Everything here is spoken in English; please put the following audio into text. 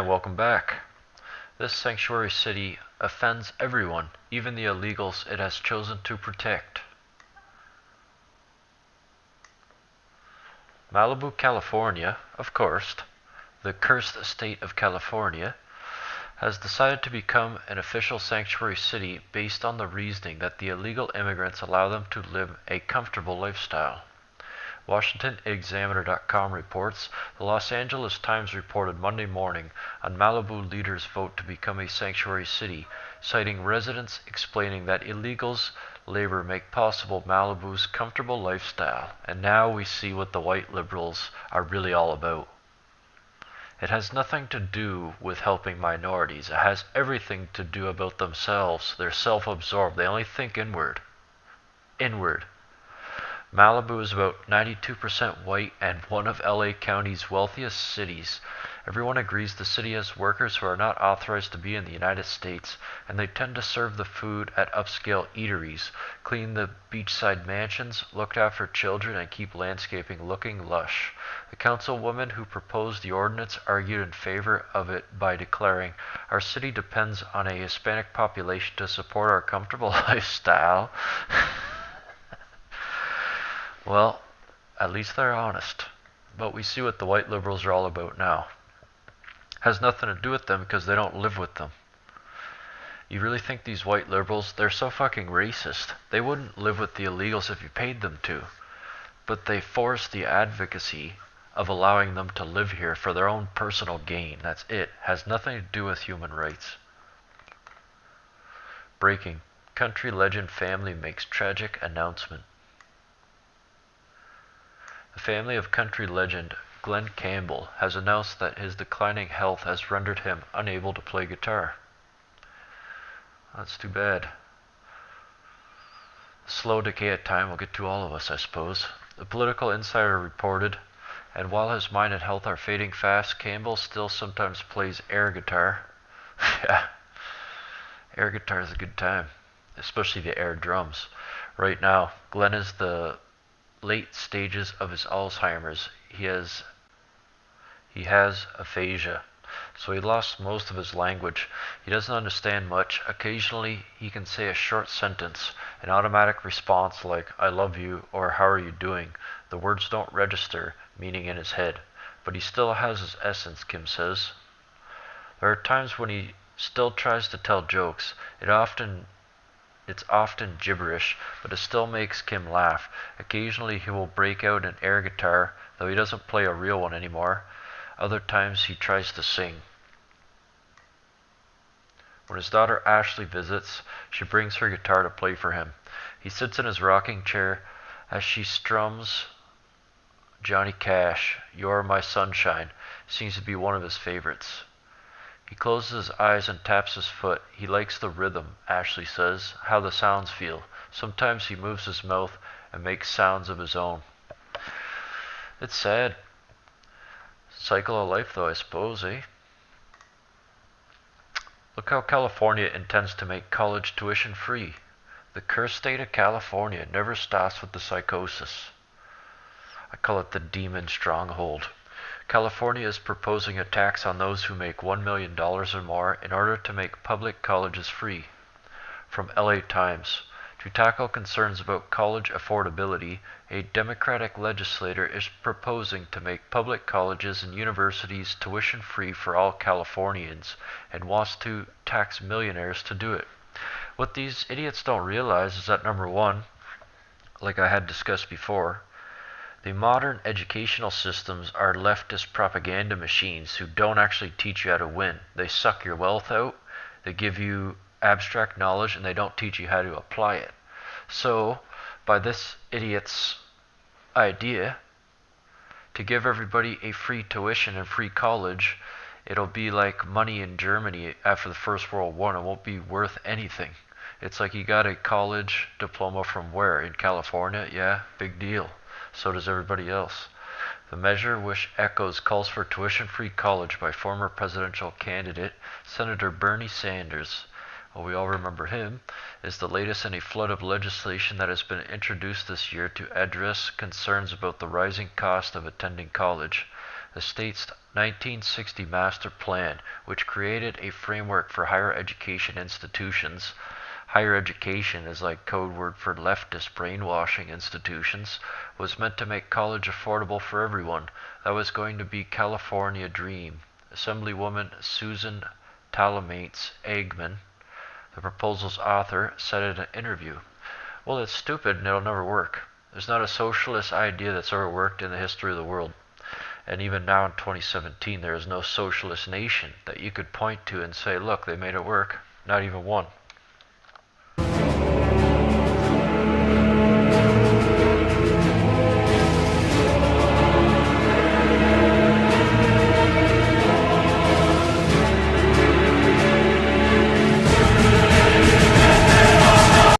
And welcome back. This sanctuary city offends everyone, even the illegals it has chosen to protect. Malibu, California, of course, the cursed state of California, has decided to become an official sanctuary city based on the reasoning that the illegal immigrants allow them to live a comfortable lifestyle. WashingtonExaminer.com reports the Los Angeles Times reported Monday morning on Malibu leaders' vote to become a sanctuary city, citing residents explaining that illegals' labor make possible Malibu's comfortable lifestyle. And now we see what the white liberals are really all about. It has nothing to do with helping minorities. It has everything to do about themselves. They're self-absorbed. They only think inward. Inward. Malibu is about 92% white and one of LA County's wealthiest cities. Everyone agrees the city has workers who are not authorized to be in the United States, and they tend to serve the food at upscale eateries, clean the beachside mansions, look after children, and keep landscaping looking lush. The councilwoman who proposed the ordinance argued in favor of it by declaring, "Our city depends on a Hispanic population to support our comfortable lifestyle." Well, at least they're honest. But we see what the white liberals are all about now. Has nothing to do with them because they don't live with them. You really think these white liberals, they're so fucking racist. They wouldn't live with the illegals if you paid them to. But they force the advocacy of allowing them to live here for their own personal gain. That's it. Has nothing to do with human rights. Breaking. Country legend family makes tragic announcement. The family of country legend Glenn Campbell has announced that his declining health has rendered him unable to play guitar. That's too bad. Slow decay of time will get to all of us, I suppose. The Political Insider reported, and while his mind and health are fading fast, Campbell still sometimes plays air guitar. Yeah, air guitar is a good time, especially the air drums. Right now, Glenn is the late stages of his Alzheimer's. He has aphasia, so he lost most of his language. He doesn't understand much. Occasionally he can say a short sentence, an automatic response like "I love you" or "How are you doing?" The words don't register meaning in his head, but he still has his essence, Kim says. There are times when he still tries to tell jokes. It's often gibberish, but it still makes Kim laugh. Occasionally he will break out an air guitar, though he doesn't play a real one anymore. Other times he tries to sing. When his daughter Ashley visits, she brings her guitar to play for him. He sits in his rocking chair as she strums Johnny Cash, "You're My Sunshine," seems to be one of his favorites. He closes his eyes and taps his foot. He likes the rhythm, Ashley says, how the sounds feel. Sometimes he moves his mouth and makes sounds of his own. It's sad. Cycle of life though, I suppose, eh? Look how California intends to make college tuition free. The cursed state of California never stops with the psychosis. I call it the demon stronghold. California is proposing a tax on those who make $1 million or more in order to make public colleges free. From LA Times. To tackle concerns about college affordability, a Democratic legislator is proposing to make public colleges and universities tuition free for all Californians and wants to tax millionaires to do it. What these idiots don't realize is that, number one, like I had discussed before, the modern educational systems are leftist propaganda machines who don't actually teach you how to win. They suck your wealth out, they give you abstract knowledge, and they don't teach you how to apply it. So, by this idiot's idea to give everybody a free tuition and free college, it'll be like money in Germany after the First World War. It won't be worth anything. It's like you got a college diploma from where? In California? Yeah, big deal. So does everybody else. The measure, which echoes calls for tuition-free college by former presidential candidate Senator Bernie Sanders, well, we all remember him, is the latest in a flood of legislation that has been introduced this year to address concerns about the rising cost of attending college. The state's 1960 master plan, which created a framework for higher education institutions. Higher education is like code word for leftist brainwashing institutions, was meant to make college affordable for everyone. That was going to be California dream. Assemblywoman Susan Talamates Eggman, the proposal's author, said in an interview, "Well, it's stupid and it'll never work. There's not a socialist idea that's ever worked in the history of the world. And even now in 2017, there is no socialist nation that you could point to and say, look, they made it work. Not even one."